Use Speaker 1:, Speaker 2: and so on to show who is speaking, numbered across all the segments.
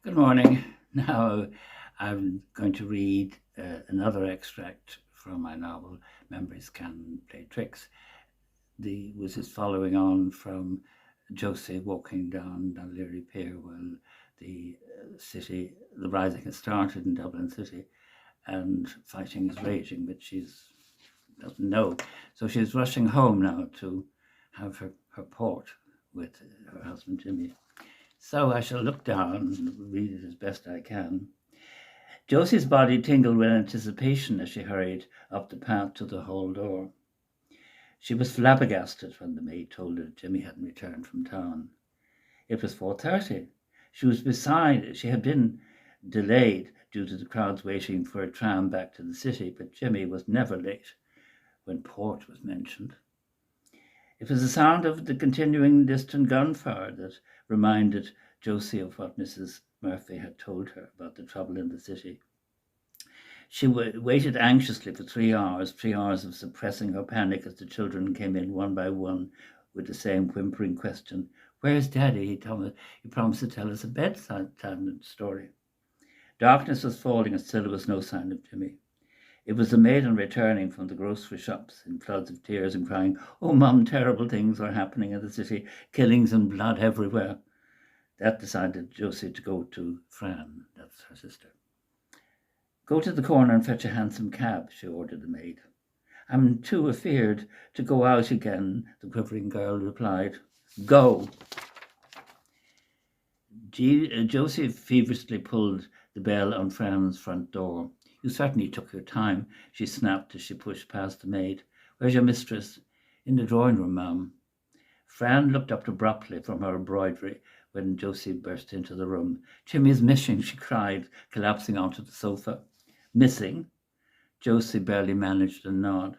Speaker 1: Good morning. Now I'm going to read another extract from my novel, Memories Can Play Tricks. This is following on from Josie walking down Dunleary Pier while the rising has started in Dublin City and fighting is raging, but she doesn't know. So she's rushing home now to have her port with her husband Jimmy. So I shall look down and read it as best I can. Josie's body tingled with anticipation as she hurried up the path to the hall door. She was flabbergasted when the maid told her Jimmy hadn't returned from town. It was 4:30. She had been delayed due to the crowds waiting for a tram back to the city, but Jimmy was never late when port was mentioned. It was the sound of the continuing distant gunfire that reminded Josie of what Mrs. Murphy had told her about the trouble in the city. She waited anxiously for 3 hours of suppressing her panic as the children came in one by one with the same whimpering question. Where's Daddy? He promised to tell us a bedtime story. Darkness was falling and still there was no sign of Jimmy. It was the maiden returning from the grocery shops in floods of tears and crying, "Oh, Mum, terrible things are happening in the city, killings and blood everywhere." That decided Josie to go to Fran, that's her sister. "Go to the corner and fetch a hansom cab," she ordered the maid. "I'm too afeard to go out again," the quivering girl replied. "Go." Josie feverishly pulled the bell on Fran's front door. "You certainly took your time," she snapped as she pushed past the maid. "Where's your mistress?" "In the drawing room, ma'am." Fran looked up abruptly from her embroidery when Josie burst into the room. "Jimmy is missing," she cried, collapsing onto the sofa. "Missing?" Josie barely managed a nod.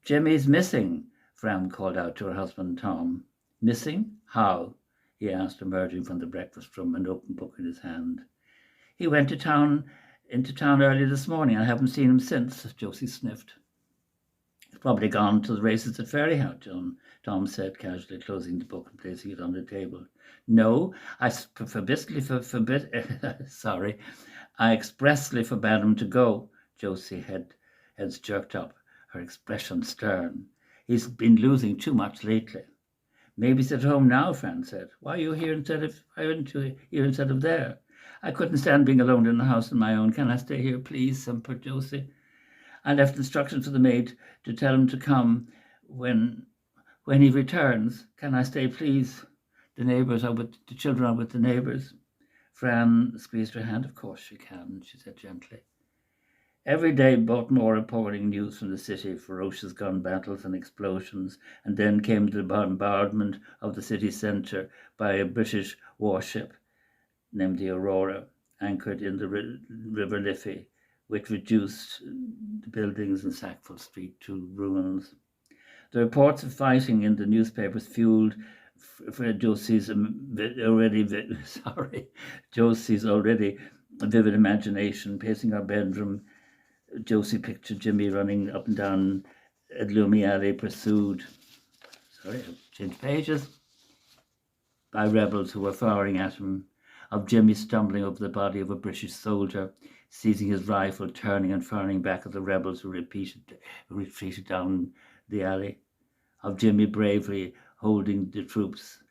Speaker 1: "Jimmy's missing," Fran called out to her husband Tom. "Missing? How?" he asked, emerging from the breakfast room, an open book in his hand. "He went into town early this morning. I haven't seen him since," Josie sniffed. "He's probably gone to the races at Ferryhouse," Tom said, casually closing the book and placing it on the table. "No, I expressly forbade him to go." Josie heads jerked up, her expression stern. "He's been losing too much lately." "Maybe he's at home now," Fran said. Why aren't you here instead of there?" "I couldn't stand being alone in the house on my own. Can I stay here, please?" simpered Josie. "I left instructions for the maid to tell him to come when he returns. Can I stay, please? The children are with the neighbors." Fran squeezed her hand. "Of course she can," she said gently. Every day brought more reporting news from the city, ferocious gun battles and explosions, and then came the bombardment of the city centre by a British warship named the Aurora, anchored in the River Liffey, which reduced the buildings in Sackville Street to ruins. The reports of fighting in the newspapers fueled Josie's already vivid imagination. Pacing her bedroom, Josie pictured Jimmy running up and down a gloomy alley, pursued change pages by rebels who were firing at him, of Jimmy stumbling over the body of a British soldier, seizing his rifle, turning and firing back at the rebels who retreated down the alley, of Jimmy bravely holding the troops,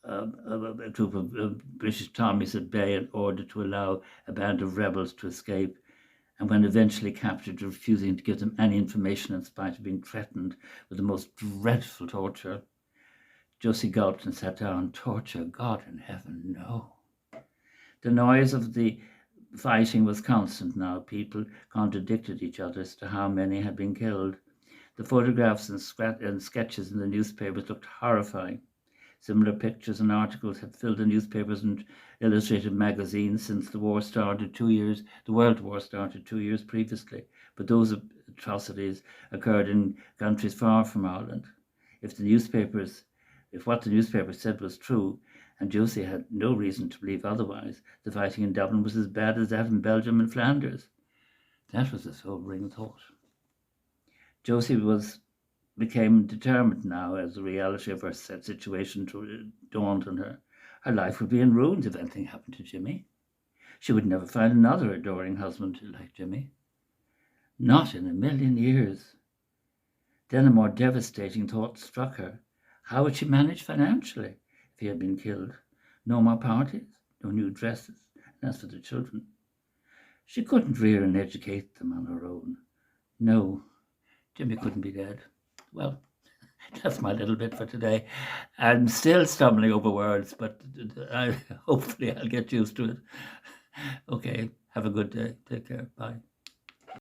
Speaker 1: a troop of British Tommies at bay in order to allow a band of rebels to escape, and when eventually captured, refusing to give them any information in spite of being threatened with the most dreadful torture. Josie gulped and sat down. Torture? God in heaven, no. The noise of the fighting was constant now. People contradicted each other as to how many had been killed. The photographs and sketches in the newspapers looked horrifying. Similar pictures and articles had filled the newspapers and illustrated magazines since the World War started 2 years previously. But those atrocities occurred in countries far from Ireland. If what the newspapers said was true, and Josie had no reason to believe otherwise, the fighting in Dublin was as bad as that in Belgium and Flanders. That was a sobering thought. Josie became determined now as the reality of her situation dawned on her. Her life would be in ruins if anything happened to Jimmy. She would never find another adoring husband like Jimmy. Not in a million years. Then a more devastating thought struck her. How would she manage financially if he had been killed? No more parties, no new dresses, and as for the children, she couldn't rear and educate them on her own. No, Jimmy couldn't be dead. Well, that's my little bit for today. I'm still stumbling over words, but hopefully I'll get used to it. Okay, have a good day. Take care. Bye.